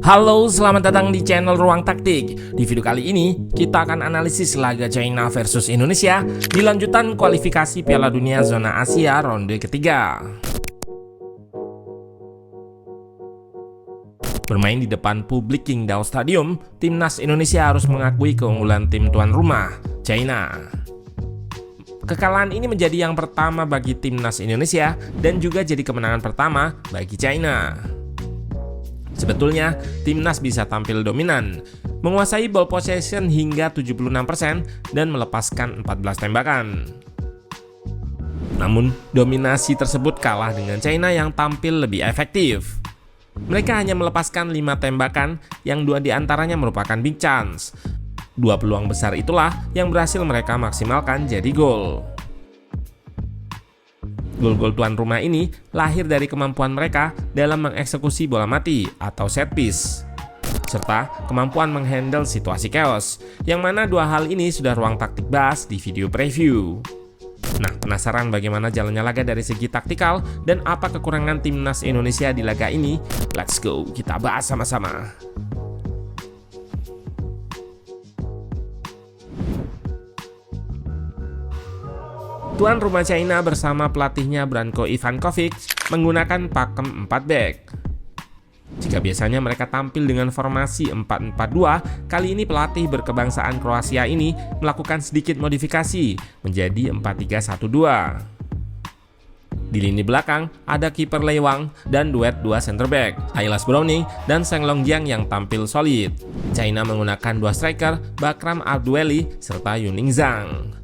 Halo, selamat datang di channel Ruang Taktik. Di video kali ini, kita akan analisis laga China versus Indonesia di lanjutan kualifikasi Piala Dunia Zona Asia ronde ketiga. Bermain di depan publik Qingdao Stadium, timnas Indonesia harus mengakui keunggulan tim tuan rumah, China. Kekalahan ini menjadi yang pertama bagi timnas Indonesia dan juga jadi kemenangan pertama bagi China. Sebetulnya, timnas bisa tampil dominan, menguasai ball possession hingga 76% dan melepaskan 14 tembakan. Namun, dominasi tersebut kalah dengan China yang tampil lebih efektif. Mereka hanya melepaskan 5 tembakan yang 2 diantaranya merupakan big chance. 2 peluang besar itulah yang berhasil mereka maksimalkan jadi gol. Gol-gol tuan rumah ini lahir dari kemampuan mereka dalam mengeksekusi bola mati atau set piece, serta kemampuan menghandle situasi chaos, yang mana 2 hal ini sudah Ruang Taktik bahas di video preview. Nah, penasaran bagaimana jalannya laga dari segi taktikal dan apa kekurangan timnas Indonesia di laga ini? Let's go, kita bahas sama-sama. Tuan rumah China bersama pelatihnya Branko Ivankovic menggunakan pakem 4 back. Jika biasanya mereka tampil dengan formasi 4-4-2, kali ini pelatih berkebangsaan Kroasia ini melakukan sedikit modifikasi menjadi 4-3-1-2. Di lini belakang ada kiper Lei Wang dan duet 2 center back, Ailas Browning dan Seng Longjiang yang tampil solid. China menggunakan 2 striker, Bakram Abdueli serta Yuning Zhang.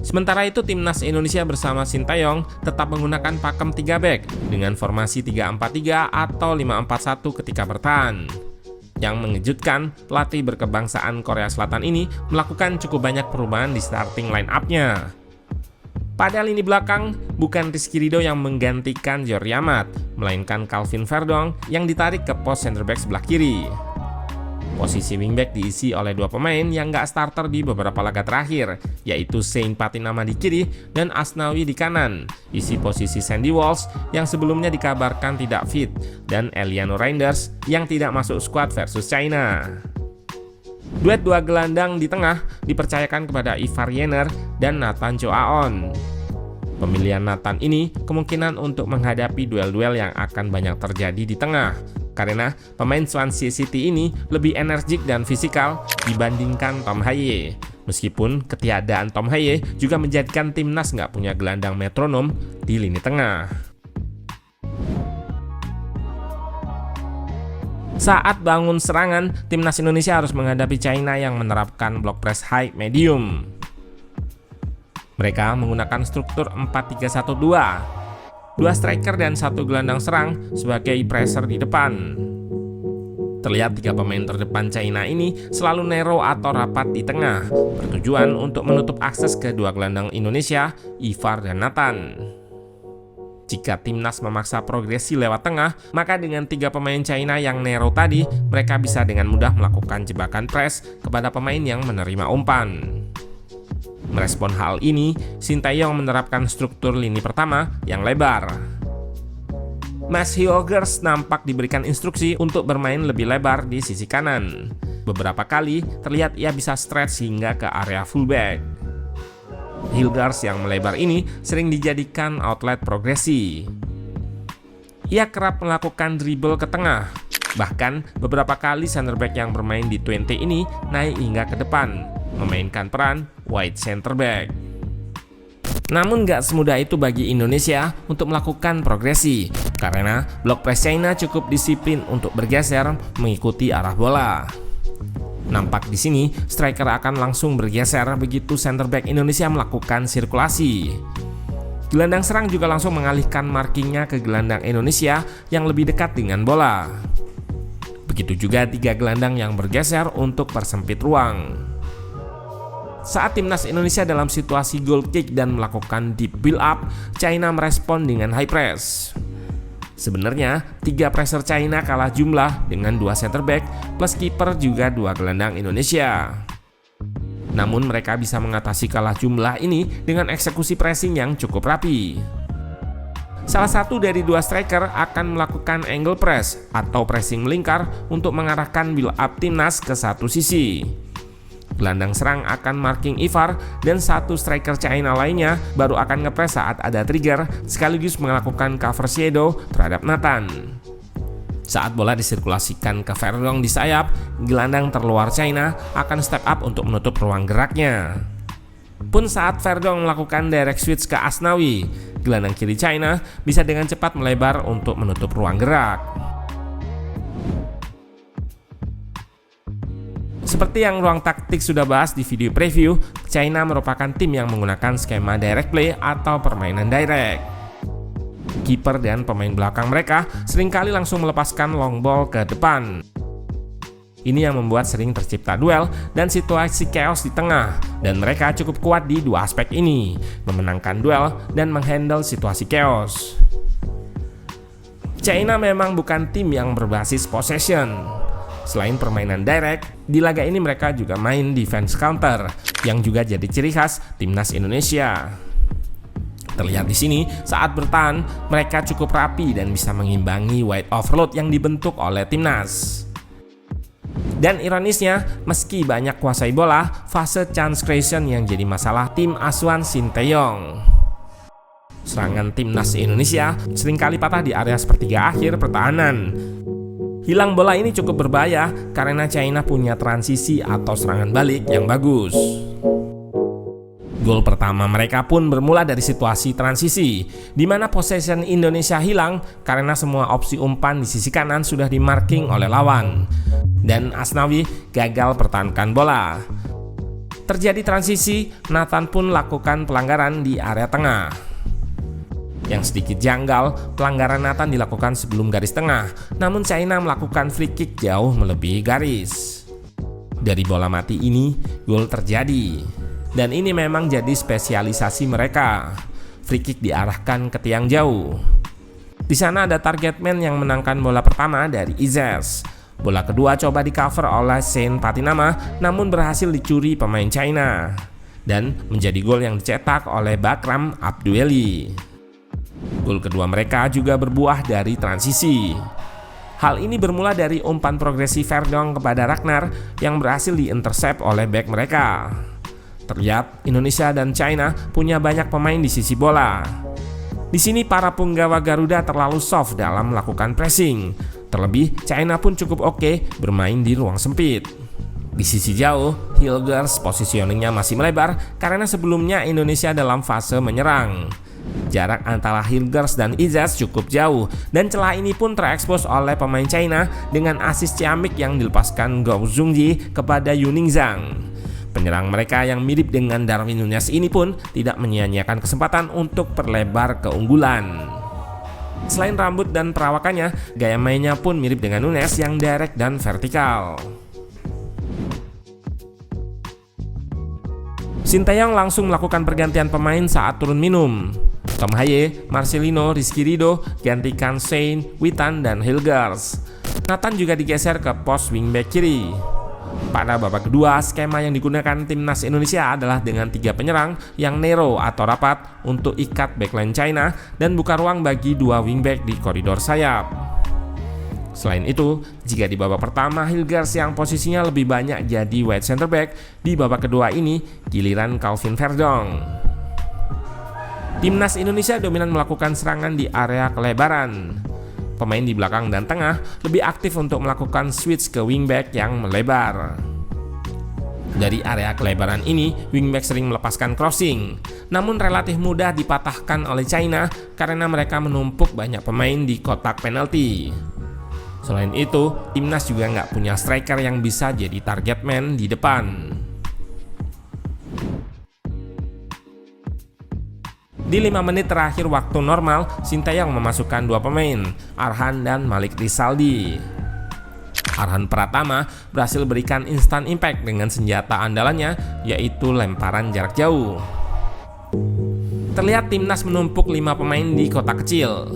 Sementara itu, timnas Indonesia bersama Sintayong tetap menggunakan pakem 3 back dengan formasi 3-4-3 atau 5-4-1 ketika bertahan. Yang mengejutkan, pelatih berkebangsaan Korea Selatan ini melakukan cukup banyak perubahan di starting line-up-nya. Pada lini belakang, bukan Rizky Ridho yang menggantikan Jordi Amat, melainkan Calvin Verdong yang ditarik ke pos center back sebelah kiri. Posisi wingback diisi oleh 2 pemain yang nggak starter di beberapa laga terakhir, yaitu Saint Patinama di kiri dan Asnawi di kanan. Isi posisi Sandy Walsh yang sebelumnya dikabarkan tidak fit, dan Eliano Reinders yang tidak masuk skuad versus China. Duet 2 gelandang di tengah dipercayakan kepada Ivar Jenner dan Nathan Choaon. Pemilihan Nathan ini kemungkinan untuk menghadapi duel-duel yang akan banyak terjadi di tengah, karena pemain Swansea City ini lebih energik dan fisikal dibandingkan Tom Haye. Meskipun ketiadaan Tom Haye juga menjadikan timnas nggak punya gelandang metronom di lini tengah. Saat bangun serangan, timnas Indonesia harus menghadapi China yang menerapkan block press high medium. Mereka menggunakan struktur 4-3-1-2. 2 striker dan 1 gelandang serang sebagai pressure di depan. Terlihat 3 pemain terdepan China ini selalu narrow atau rapat di tengah, bertujuan untuk menutup akses ke 2 gelandang Indonesia, Ivar dan Nathan. Jika timnas memaksa progresi lewat tengah, maka dengan 3 pemain China yang narrow tadi, mereka bisa dengan mudah melakukan jebakan press kepada pemain yang menerima umpan. Merespon hal ini, Sintayong menerapkan struktur lini pertama yang lebar. Mas Hyogers nampak diberikan instruksi untuk bermain lebih lebar di sisi kanan. Beberapa kali terlihat ia bisa stretch hingga ke area fullback. Hyogers yang melebar ini sering dijadikan outlet progresi. Ia kerap melakukan dribble ke tengah. Bahkan beberapa kali center back yang bermain di 20 ini naik hingga ke depan, memainkan peran wide center back. Namun gak semudah itu bagi Indonesia untuk melakukan progresi, karena block press China cukup disiplin untuk bergeser mengikuti arah bola. Nampak di sini striker akan langsung bergeser begitu center back Indonesia melakukan sirkulasi. Gelandang serang juga langsung mengalihkan markingnya ke gelandang Indonesia yang lebih dekat dengan bola. Begitu juga 3 gelandang yang bergeser untuk persempit ruang. Saat timnas Indonesia dalam situasi goal kick dan melakukan deep build up, China merespon dengan high press. Sebenarnya 3 pressure China kalah jumlah dengan 2 center back plus kiper juga 2 gelandang Indonesia. Namun mereka bisa mengatasi kalah jumlah ini dengan eksekusi pressing yang cukup rapi. Salah satu dari dua striker akan melakukan angle press atau pressing melingkar untuk mengarahkan build up timnas ke satu sisi. Gelandang serang akan marking Ivar dan satu striker China lainnya baru akan ngepres saat ada trigger sekaligus melakukan cover shadow terhadap Nathan. Saat bola disirkulasikan ke Verdong di sayap, gelandang terluar China akan step up untuk menutup ruang geraknya. Pun saat Verdong melakukan direct switch ke Asnawi, gelandang kiri China bisa dengan cepat melebar untuk menutup ruang gerak. Seperti yang Ruang Taktik sudah bahas di video preview, China merupakan tim yang menggunakan skema direct play atau permainan direct. Kiper dan pemain belakang mereka seringkali langsung melepaskan long ball ke depan. Ini yang membuat sering tercipta duel dan situasi chaos di tengah, dan mereka cukup kuat di dua aspek ini, memenangkan duel dan menghandle situasi chaos. China memang bukan tim yang berbasis possession. Selain permainan direct, di laga ini mereka juga main defense counter yang juga jadi ciri khas timnas Indonesia. Terlihat di sini, saat bertahan, mereka cukup rapi dan bisa mengimbangi wide overload yang dibentuk oleh timnas. Dan ironisnya, meski banyak kuasai bola, fase chance creation yang jadi masalah tim asuhan Sinteyong. Serangan timnas Indonesia seringkali patah di area sepertiga akhir pertahanan. Hilang bola ini cukup berbahaya karena China punya transisi atau serangan balik yang bagus. Gol pertama mereka pun bermula dari situasi transisi, di mana possession Indonesia hilang karena semua opsi umpan di sisi kanan sudah dimarking oleh lawan, dan Asnawi gagal pertahankan bola. Terjadi transisi, Nathan pun lakukan pelanggaran di area tengah. Yang sedikit janggal, pelanggaran Nathan dilakukan sebelum garis tengah, namun China melakukan free kick jauh melebihi garis. Dari bola mati ini, gol terjadi. Dan ini memang jadi spesialisasi mereka. Free kick diarahkan ke tiang jauh. Di sana ada target man yang menangkan bola pertama dari Izes. Bola kedua coba di cover oleh Saint Patinama, namun berhasil dicuri pemain China. Dan menjadi gol yang dicetak oleh Bakram Abdueli. Gol kedua mereka juga berbuah dari transisi. Hal ini bermula dari umpan progresi Verdong kepada Ragnar yang berhasil diintercept oleh bek mereka. Terlihat Indonesia dan China punya banyak pemain di sisi bola. Di sini para punggawa Garuda terlalu soft dalam melakukan pressing. Terlebih China pun cukup oke bermain di ruang sempit. Di sisi jauh, Hilgers positioningnya masih melebar karena sebelumnya Indonesia dalam fase menyerang. Jarak antara Hilgers dan Izes cukup jauh, dan celah ini pun terekspos oleh pemain China dengan asis ciamik yang dilepaskan Gou Zhongji kepada Yuning Zhang. Penyerang mereka yang mirip dengan Darwin Núñez ini pun tidak menyia-nyiakan kesempatan untuk perlebar keunggulan. Selain rambut dan perawakannya, gaya mainnya pun mirip dengan Núñez yang direct dan vertikal. Sinteyong langsung melakukan pergantian pemain saat turun minum. Tom Haye, Marcelino, Rizky Ridho gantikan Shane, Witan, dan Hilgers. Nathan juga digeser ke pos wingback kiri. Pada babak kedua, skema yang digunakan timnas Indonesia adalah dengan 3 penyerang yang narrow atau rapat untuk ikat backline China dan buka ruang bagi 2 wingback di koridor sayap. Selain itu, jika di babak pertama Hilgers yang posisinya lebih banyak jadi wide center back, di babak kedua ini giliran Calvin Verdong. Timnas Indonesia dominan melakukan serangan di area kelebaran. Pemain di belakang dan tengah lebih aktif untuk melakukan switch ke wingback yang melebar. Dari area kelebaran ini, wingback sering melepaskan crossing, namun relatif mudah dipatahkan oleh China karena mereka menumpuk banyak pemain di kotak penalti. Selain itu, timnas juga nggak punya striker yang bisa jadi target man di depan. Di 5 menit terakhir waktu normal, Sinteyong memasukkan 2 pemain, Arhan dan Malik Rizaldi. Arhan Pratama berhasil berikan instant impact dengan senjata andalannya, yaitu lemparan jarak jauh. Terlihat timnas menumpuk 5 pemain di kotak kecil.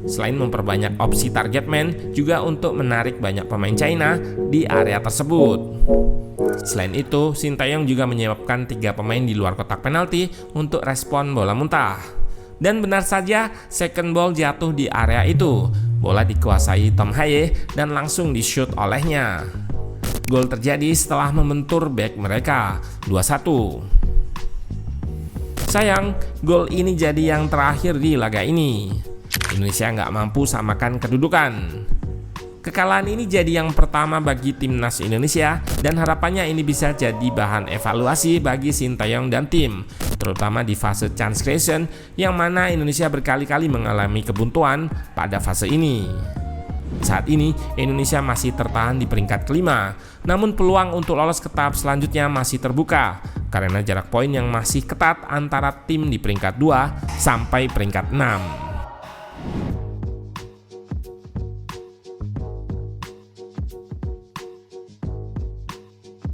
Selain memperbanyak opsi target man, juga untuk menarik banyak pemain China di area tersebut. Selain itu, Sinteyong juga menyiapkan 3 pemain di luar kotak penalti untuk respon bola muntah. Dan benar saja, second ball jatuh di area itu. Bola dikuasai Tom Haye dan langsung di-shoot olehnya. Gol terjadi setelah membentur bek mereka, 2-1. Sayang, gol ini jadi yang terakhir di laga ini. Indonesia nggak mampu samakan kedudukan. Kekalahan ini jadi yang pertama bagi timnas Indonesia dan harapannya ini bisa jadi bahan evaluasi bagi Sintayong dan tim, terutama di fase chance creation yang mana Indonesia berkali-kali mengalami kebuntuan pada fase ini. Saat ini Indonesia masih tertahan di peringkat kelima, namun peluang untuk lolos ke tahap selanjutnya masih terbuka karena jarak poin yang masih ketat antara tim di peringkat 2 sampai peringkat 6.